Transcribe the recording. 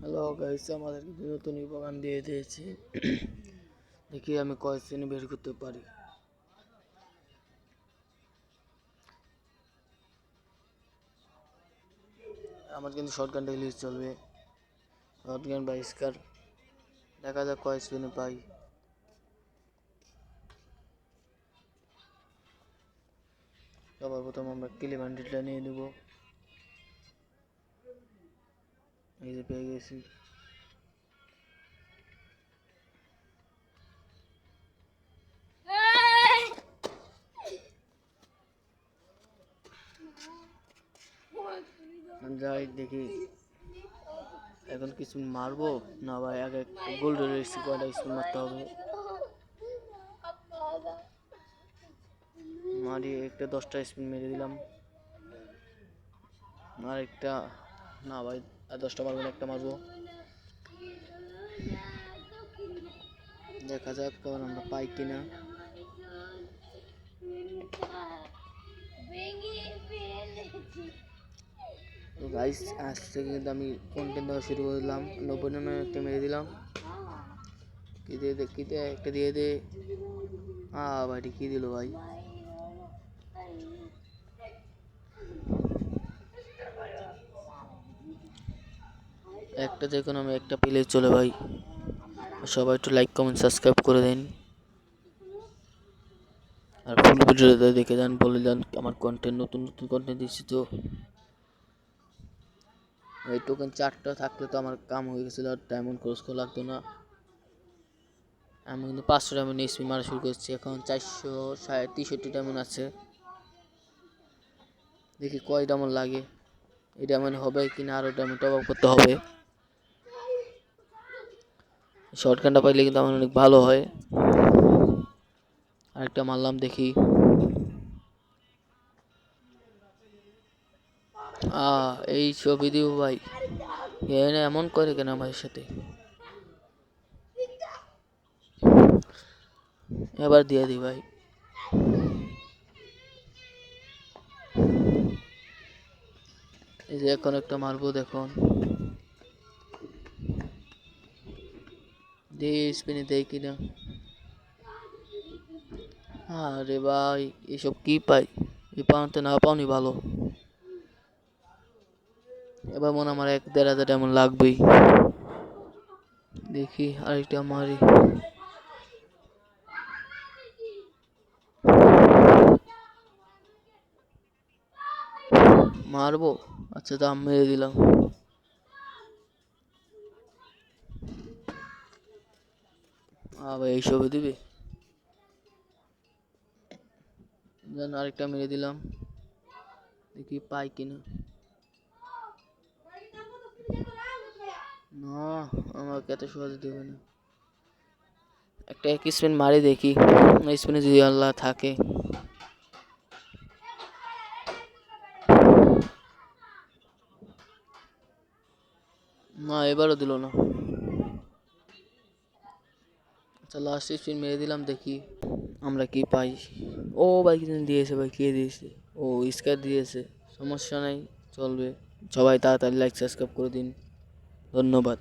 Hello guys, আমাদেরকে নতুন বাগান দিয়ে দিয়েছে। দেখি আমি কয় শ্রেণী বের করতে পারি। আমার কিন্তু শর্টগান রিলিজ চলবে, শর্টগান বা স্কার। দেখা যাক কয় শ্রেণী পাই। সবার প্রথম আমরা কিলিমান্ডিটা নিয়ে নেব। এই যে পেয়ে গেছি। যাই দেখি এখন কিছু মারবো না ভাই, আগে গোল্ড রেসি কয়টা স্পিন মারতে হবে। মারি একটা 10টা স্পিন মেরে দিলাম। আর একটা না ভাই, আর 10টা মারবো না, একটা মারবো। দেখা যাক কারণ আমরা পাই কিনা। তো গাইস, আজ থেকে কিন্তু আমি কন্টেন্ট দেওয়া শুরু করলাম। 90 নামে একটা মেরে দিলাম। কি দিয়ে দে, কি দিয়ে একটা দিয়ে দে। ভাই কি দিল ভাই? একটা যে কোনো আমি একটা পেলে চলে ভাই। সবাই একটু লাইক কমেন্ট সাবস্ক্রাইব করে দিন, আর ফুল ভিডিওটা দেখে যান, বলে যান আমার কন্টেন্ট নতুন নতুন কন্টেন্ট দিচ্ছি। তো এই টোকেন 4টা থাকলে তো আমার কাম হয়ে গেছিল, আর ডায়মন্ড ক্রস করা লাগতো না। আমি কিন্তু 500 ডায়মন্ড স্পিন মারা শুরু করছি, এখন 463 ডায়মন্ড আছে। দেখি কয় ডায়মন্ড লাগে, এই ডায়মন্ড হবে কিনা, আরও ডায়মন্ড টপ আপ করতে হবে। শর্টগানটা পাইলে কিন্তু আমার অনেক ভালো হয়। আরেকটা মারলাম, দেখি। এই ছবি দিব ভাই, এমন করে কেন আমার সাথে? এবার দিয়ে দি ভাই। এই যে এখন একটা মারবো, দেখুন দিয়ে স্পিনে দেয় কিনা। আরে ভাই, এসব কি পাই? এই পাওয়াতে না পাওনি ভালো। এবার মনে আমার 1-1.5 হাজার এমন লাগবেই। দেখি আরেকটা মারি। মারবো, আচ্ছা দাম মেরে দিলাম। ভাই এইসবে দিবে। আরেকটা মেরে দিলাম, দেখি পাই কিনা। না, আমাকে এত সহজে দেবে না। একটা এক স্পিন মারি দেখি, স্পিনে যদি আল্লাহ থাকে। না, এবারও দিল না। আচ্ছা লাস্ট স্পিন মেরে দিলাম, দেখি আমরা কি পাই। ও ভাই কিছু দিয়েছে ভাই, কে দিয়েছে? ও স্কার দিয়েছে, সমস্যা নাই, চলবে। সবাই তাড়াতাড়ি লাইক সাবস্ক্রাইব করে দিন, ধন্যবাদ।